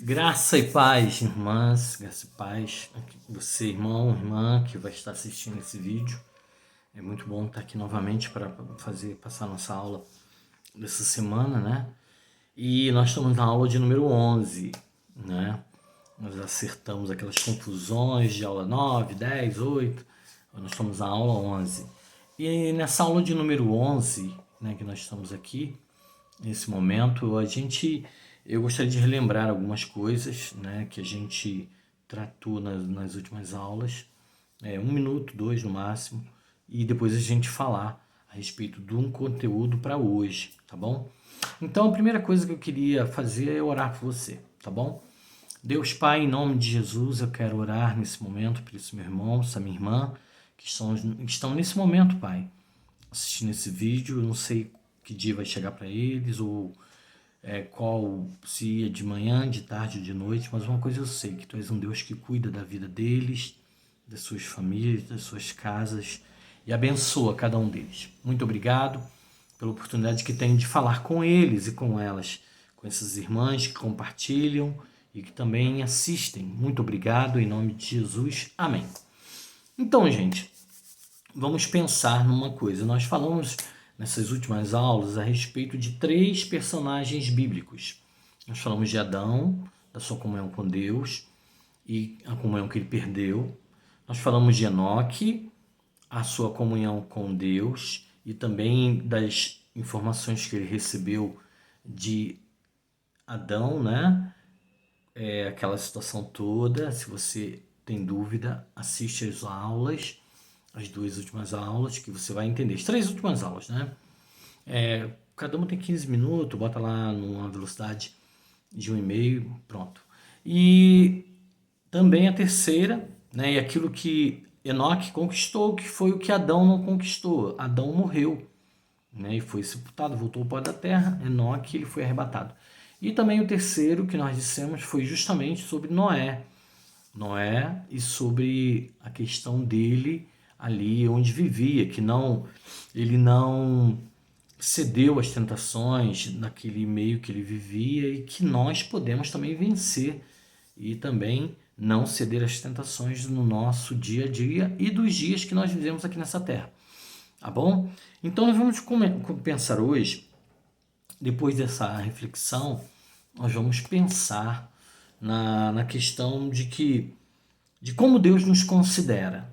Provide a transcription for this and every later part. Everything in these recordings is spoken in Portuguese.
Graça e paz, irmãs, graça e paz. Você, irmão, irmã, que vai estar assistindo esse vídeo. É muito bom estar aqui novamente para passar nossa aula dessa semana, né? E nós estamos na aula de número 11, né? Nós acertamos aquelas confusões de aula 9, 10, 8. Nós estamos na aula 11. E nessa aula de número 11, né, que nós estamos aqui, nesse momento, eu gostaria de relembrar algumas coisas, né, que a gente tratou nas últimas aulas, 1 minuto, dois no máximo, e depois a gente falar a respeito de um conteúdo para hoje, tá bom? Então a primeira coisa que eu queria fazer é orar por você, tá bom? Deus Pai, em nome de Jesus, eu quero orar nesse momento por esse meu irmão, essa minha irmã, que estão nesse momento, Pai, assistindo esse vídeo. Eu não sei que dia vai chegar para eles, ou qual, se é de manhã, de tarde ou de noite, mas uma coisa eu sei, que Tu és um Deus que cuida da vida deles, das suas famílias, das suas casas, e abençoa cada um deles. Muito obrigado pela oportunidade que tenho de falar com eles e com elas, com essas irmãs que compartilham e que também assistem. Muito obrigado, em nome de Jesus. Amém. Então, gente, vamos pensar numa coisa. Nós falamos nessas últimas aulas a respeito de 3 personagens bíblicos. Nós falamos de Adão, da sua comunhão com Deus e a comunhão que ele perdeu. Nós falamos de Enoque, a sua comunhão com Deus e também das informações que ele recebeu de Adão, né? Aquela situação toda. Se você tem dúvida, assiste as aulas, as 2 últimas aulas, que você vai entender. As 3 últimas aulas, né? Cada uma tem 15 minutos, bota lá numa velocidade de 1,5, pronto. E também a terceira, né? E aquilo que Enoque conquistou, que foi o que Adão não conquistou. Adão morreu, né? E foi sepultado, voltou ao pó da terra. Enoque, ele foi arrebatado. E também o terceiro que nós dissemos foi justamente sobre Noé. Noé e sobre a questão dele ali onde vivia, que ele não cedeu às tentações naquele meio que ele vivia, e que nós podemos também vencer e também não ceder às tentações no nosso dia a dia e dos dias que nós vivemos aqui nessa terra. Tá bom? Então nós vamos pensar hoje, depois dessa reflexão, nós vamos pensar na questão de como Deus nos considera,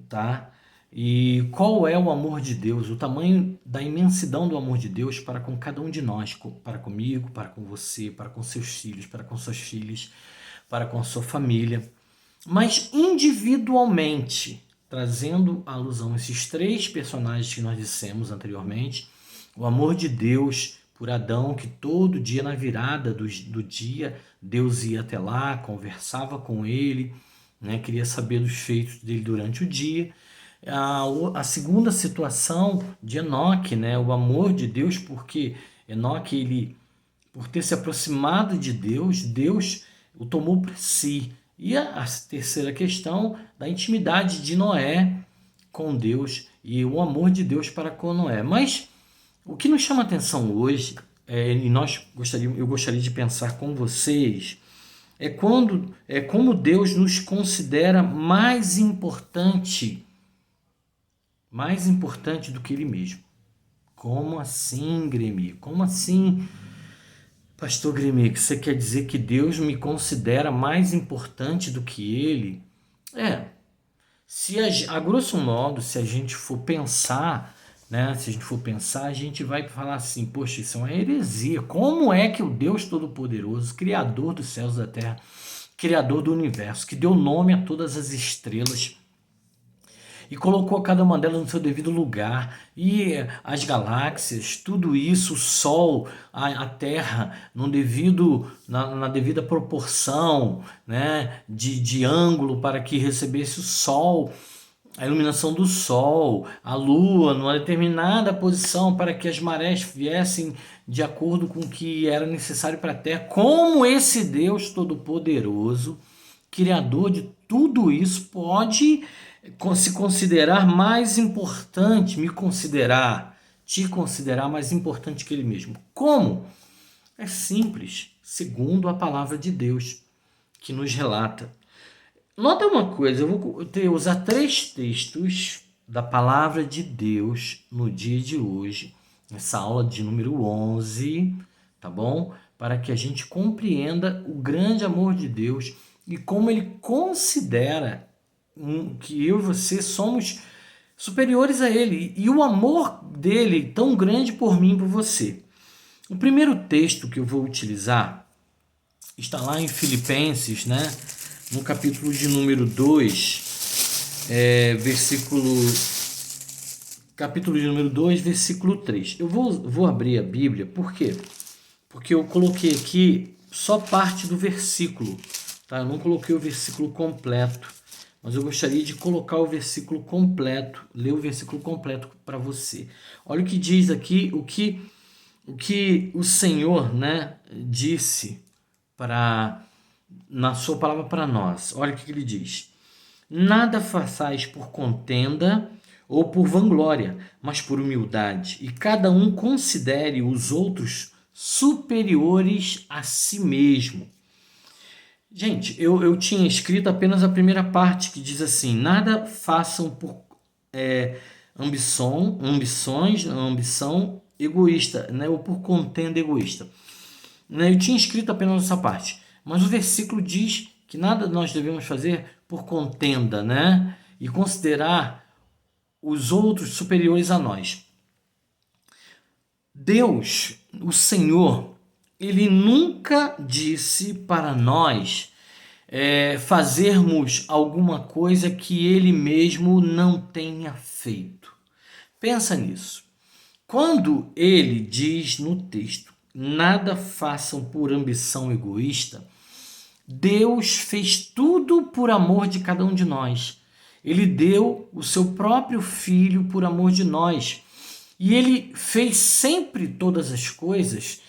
tá? E qual é o amor de Deus, o tamanho da imensidão do amor de Deus para com cada um de nós, para comigo, para com você, para com seus filhos, para com suas filhas, para com a sua família. Mas individualmente, trazendo à alusão esses 3 personagens que nós dissemos anteriormente, o amor de Deus por Adão, que todo dia na virada do dia, Deus ia até lá, conversava com ele, né, queria saber dos feitos dele durante o dia. A segunda situação de Enoque, né, o amor de Deus, porque Enoque, ele, por ter se aproximado de Deus, Deus o tomou para si. E a terceira questão da intimidade de Noé com Deus e o amor de Deus para com Noé. Mas o que nos chama a atenção hoje, eu gostaria de pensar com vocês, como Deus nos considera mais importante do que Ele mesmo. Como assim, Grêmio? Como assim, Pastor Grêmio? Que você quer dizer que Deus me considera mais importante do que Ele? A grosso modo, se a gente for pensar, né? Se a gente for pensar, a gente vai falar assim: poxa, isso é uma heresia. Como é que o Deus Todo-Poderoso, Criador dos céus e da terra, Criador do universo, que deu nome a todas as estrelas e colocou cada uma delas no seu devido lugar, e as galáxias, tudo isso, o Sol, a Terra, na devida proporção, né, de ângulo para que recebesse o Sol, a iluminação do Sol, a Lua, numa determinada posição para que as marés viessem de acordo com o que era necessário para a Terra. Como esse Deus Todo-Poderoso, Criador de tudo isso, pode se considerar mais importante, te considerar mais importante que Ele mesmo? Como? É simples, segundo a palavra de Deus, que nos relata. Nota uma coisa, eu vou usar 3 textos da palavra de Deus no dia de hoje, nessa aula de número 11, tá bom? Para que a gente compreenda o grande amor de Deus e como ele considera que eu e você somos superiores a ele e o amor dele tão grande por mim e por você. O primeiro texto que eu vou utilizar está lá em Filipenses, né? No capítulo de número 2, capítulo de número 2, versículo 3. Eu vou abrir a Bíblia, por quê? Porque eu coloquei aqui só parte do versículo, tá? Eu não coloquei o versículo completo, mas eu gostaria de colocar o versículo completo, ler o versículo completo para você. Olha o que diz aqui, o que o Senhor, né, disse na sua palavra para nós. Olha o que ele diz: nada façais por contenda ou por vanglória, mas por humildade, e cada um considere os outros superiores a si mesmo. Gente, eu tinha escrito apenas a primeira parte, que diz assim: nada façam por ambição egoísta, né, ou por contenda egoísta. Eu tinha escrito apenas essa parte, mas o versículo diz que nada nós devemos fazer por contenda, né? E considerar os outros superiores a nós. Deus, o Senhor, ele nunca disse para nós fazermos alguma coisa que ele mesmo não tenha feito. Pensa nisso. Quando ele diz no texto: nada façam por ambição egoísta, Deus fez tudo por amor de cada um de nós. Ele deu o seu próprio Filho por amor de nós. E ele fez sempre todas as coisas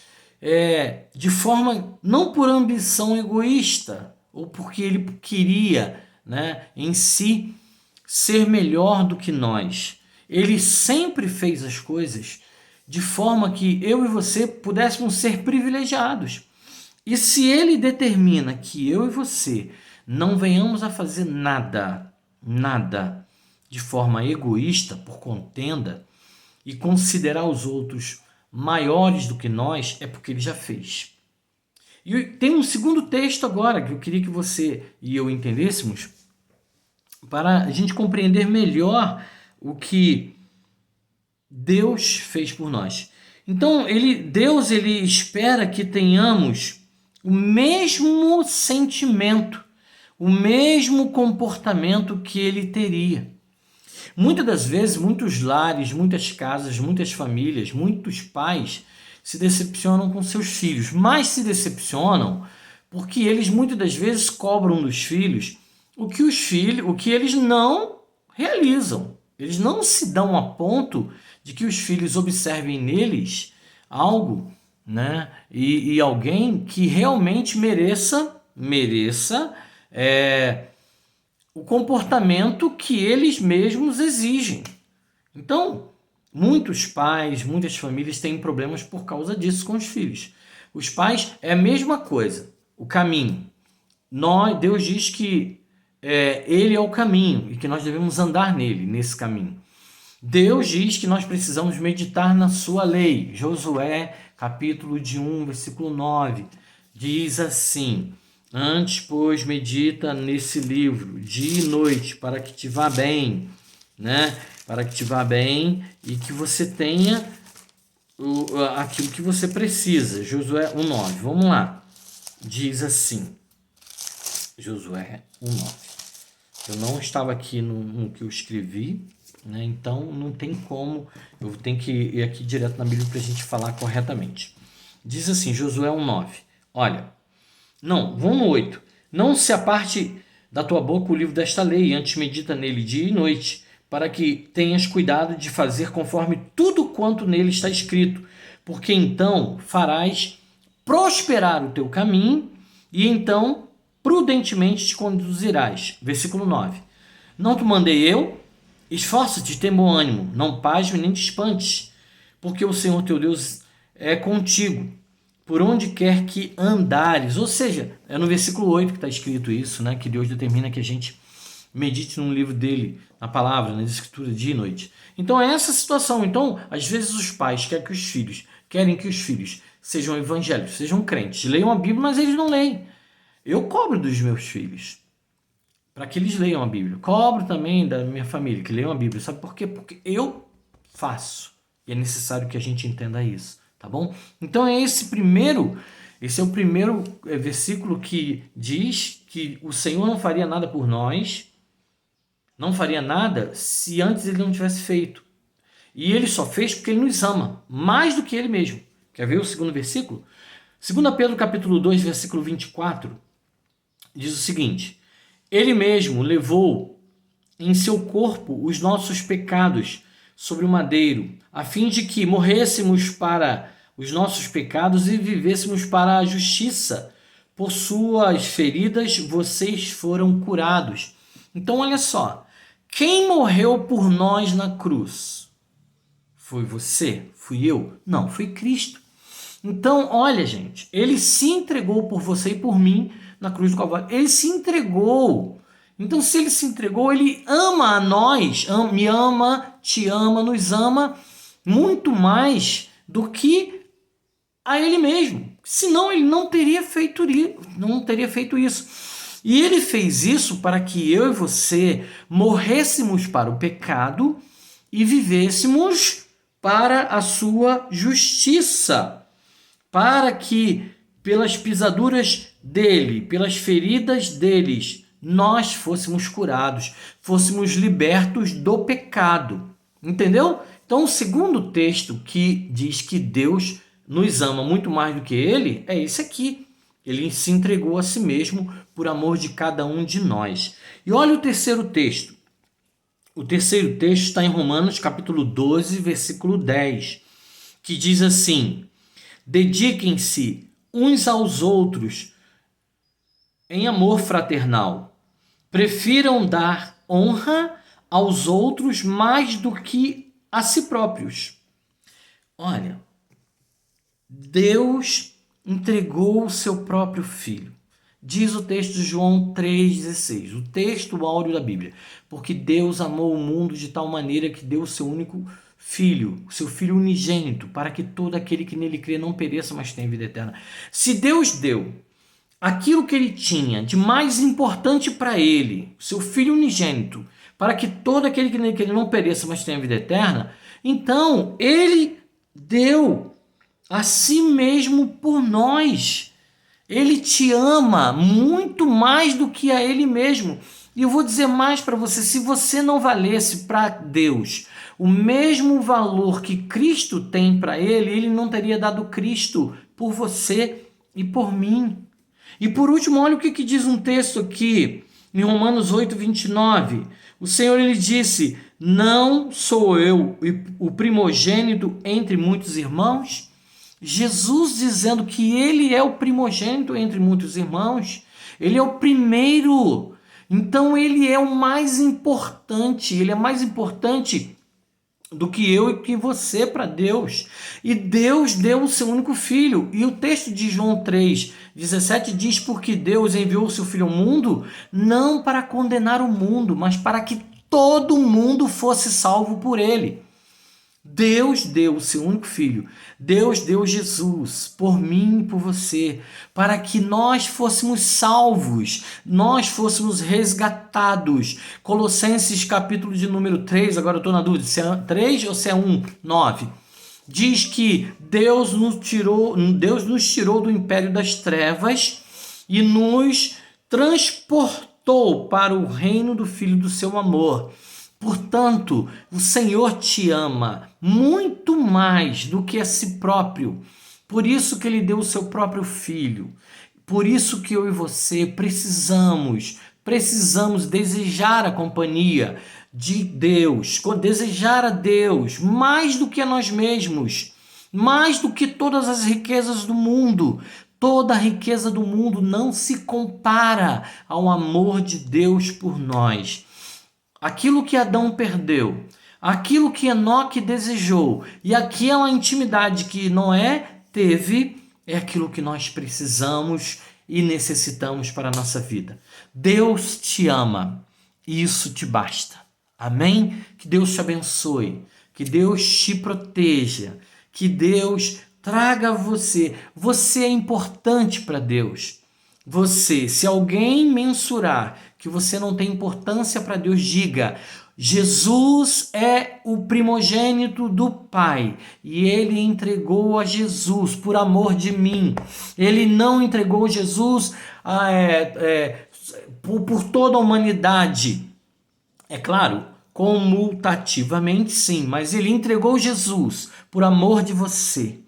de forma, não por ambição egoísta, ou porque ele queria, né, em si ser melhor do que nós. Ele sempre fez as coisas de forma que eu e você pudéssemos ser privilegiados. E se ele determina que eu e você não venhamos a fazer nada de forma egoísta, por contenda, e considerar os outros maiores do que nós, é porque ele já fez. E tem um segundo texto agora que eu queria que você e eu entendêssemos, para a gente compreender melhor o que Deus fez por nós. Então, Deus espera que tenhamos o mesmo sentimento, o mesmo comportamento que ele teria. Muitas das vezes, muitos lares, muitas casas, muitas famílias, muitos pais se decepcionam com seus filhos, mas se decepcionam porque eles muitas das vezes cobram dos filhos o que eles não realizam. Eles não se dão a ponto de que os filhos observem neles algo, né? E alguém que realmente mereça o comportamento que eles mesmos exigem. Então, muitos pais, muitas famílias têm problemas por causa disso com os filhos. Os pais é a mesma coisa, o caminho. Deus diz que ele é o caminho e que nós devemos andar nesse caminho. Deus diz que nós precisamos meditar na sua lei. Josué, capítulo de 1, versículo 9, diz assim: antes, pois, medita nesse livro, dia e noite, para que te vá bem, né? Para que te vá bem e que você tenha aquilo que você precisa. Josué 1,9. Vamos lá. Diz assim. Josué 1,9. Eu não estava aqui no que eu escrevi, né? Então não tem como. Eu tenho que ir aqui direto na Bíblia para a gente falar corretamente. Diz assim, Josué 1,9. Olha. Não, vamos no 8. Não se aparte da tua boca o livro desta lei, antes medita nele dia e noite, para que tenhas cuidado de fazer conforme tudo quanto nele está escrito, porque então farás prosperar o teu caminho e então prudentemente te conduzirás. Versículo 9. Não te mandei eu? Esforça-te, tem bom ânimo, não pasme nem te espantes, porque o Senhor teu Deus é contigo por onde quer que andares. Ou seja, é no versículo 8 que está escrito isso, né? Que Deus determina que a gente medite no livro dele, na palavra, nas escrituras, dia e noite. Então é essa situação. Então, às vezes os pais querem que os filhos sejam evangélicos, sejam crentes, leiam a Bíblia, mas eles não leem. Eu cobro dos meus filhos para que eles leiam a Bíblia. Cobro também da minha família que leiam a Bíblia. Sabe por quê? Porque eu faço. E é necessário que a gente entenda isso, tá bom? Então esse é o primeiro versículo que diz que o Senhor não faria nada por nós, não faria nada se antes ele não tivesse feito. E ele só fez porque ele nos ama, mais do que ele mesmo. Quer ver o segundo versículo? 2 Pedro capítulo 2, versículo 24, diz o seguinte: ele mesmo levou em seu corpo os nossos pecados sobre o madeiro, a fim de que morrêssemos para os nossos pecados e vivêssemos para a justiça. Por suas feridas vocês foram curados. Então olha só, quem morreu por nós na cruz? Foi você? Fui eu? Não, foi Cristo. Então, olha, gente, ele se entregou por você e por mim na cruz do Calvário. Ele se entregou. Então, se ele se entregou, ele ama a nós, me ama, te ama, nos ama muito mais do que a ele mesmo. Senão, ele não teria feito isso. E ele fez isso para que eu e você morrêssemos para o pecado e vivêssemos para a sua justiça. Para que, pelas pisaduras dele, pelas feridas deles, nós fôssemos curados, fôssemos libertos do pecado. Entendeu? Então, o segundo texto que diz que Deus nos ama muito mais do que ele, é esse aqui. Ele se entregou a si mesmo por amor de cada um de nós. E olha o terceiro texto. O terceiro texto está em Romanos capítulo 12, versículo 10, que diz assim: dediquem-se uns aos outros em amor fraternal. Prefiram dar honra aos outros mais do que a si próprios. Olha, Deus entregou o seu próprio filho. Diz o texto de João 3,16, o texto áureo da Bíblia. Porque Deus amou o mundo de tal maneira que deu o seu único filho, o seu filho unigênito, para que todo aquele que nele crê não pereça, mas tenha vida eterna. Se Deus deu aquilo que ele tinha de mais importante para ele, o seu filho unigênito, para que todo aquele que nele crê não pereça, mas tenha vida eterna, então ele deu a si mesmo por nós. Ele te ama muito mais do que a ele mesmo. E eu vou dizer mais para você, se você não valesse para Deus o mesmo valor que Cristo tem para ele, ele não teria dado Cristo por você e por mim. E por último, olha o que diz um texto aqui, em Romanos 8, 29. O Senhor, ele disse: não sou eu o primogênito entre muitos irmãos? Jesus dizendo que ele é o primogênito entre muitos irmãos, ele é o primeiro, então ele é o mais importante, ele é mais importante do que eu e que você para Deus. E Deus deu o seu único filho. E o texto de João 3,17 diz: porque Deus enviou o seu filho ao mundo, não para condenar o mundo, mas para que todo mundo fosse salvo por ele. Deus deu o seu único filho, Deus deu Jesus por mim e por você, para que nós fôssemos salvos, nós fôssemos resgatados. Colossenses capítulo de número 3, agora eu estou na dúvida se é 3 ou se é 1, 9, diz que Deus nos tirou do império das trevas e nos transportou para o reino do Filho do seu amor. Portanto, o Senhor te ama muito mais do que a si próprio. Por isso que ele deu o seu próprio filho. Por isso que eu e você precisamos desejar a companhia de Deus, desejar a Deus mais do que a nós mesmos, mais do que todas as riquezas do mundo. Toda a riqueza do mundo não se compara ao amor de Deus por nós. Aquilo que Adão perdeu, aquilo que Enoque desejou e aquela intimidade que Noé teve, é aquilo que nós precisamos e necessitamos para a nossa vida. Deus te ama e isso te basta. Amém? Que Deus te abençoe, que Deus te proteja, que Deus traga a você. Você é importante para Deus. Você, se alguém mensurar que você não tem importância para Deus, diga: Jesus é o primogênito do Pai e ele entregou a Jesus por amor de mim. Ele não entregou Jesus por toda a humanidade. É claro, comutativamente sim, mas ele entregou Jesus por amor de você,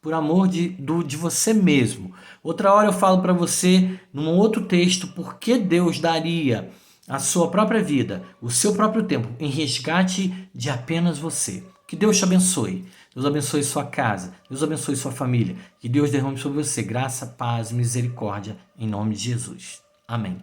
por amor de você mesmo. Outra hora eu falo para você, num outro texto, por que Deus daria a sua própria vida, o seu próprio tempo, em resgate de apenas você. Que Deus te abençoe. Deus abençoe sua casa. Deus abençoe sua família. Que Deus derrame sobre você graça, paz e misericórdia, em nome de Jesus. Amém.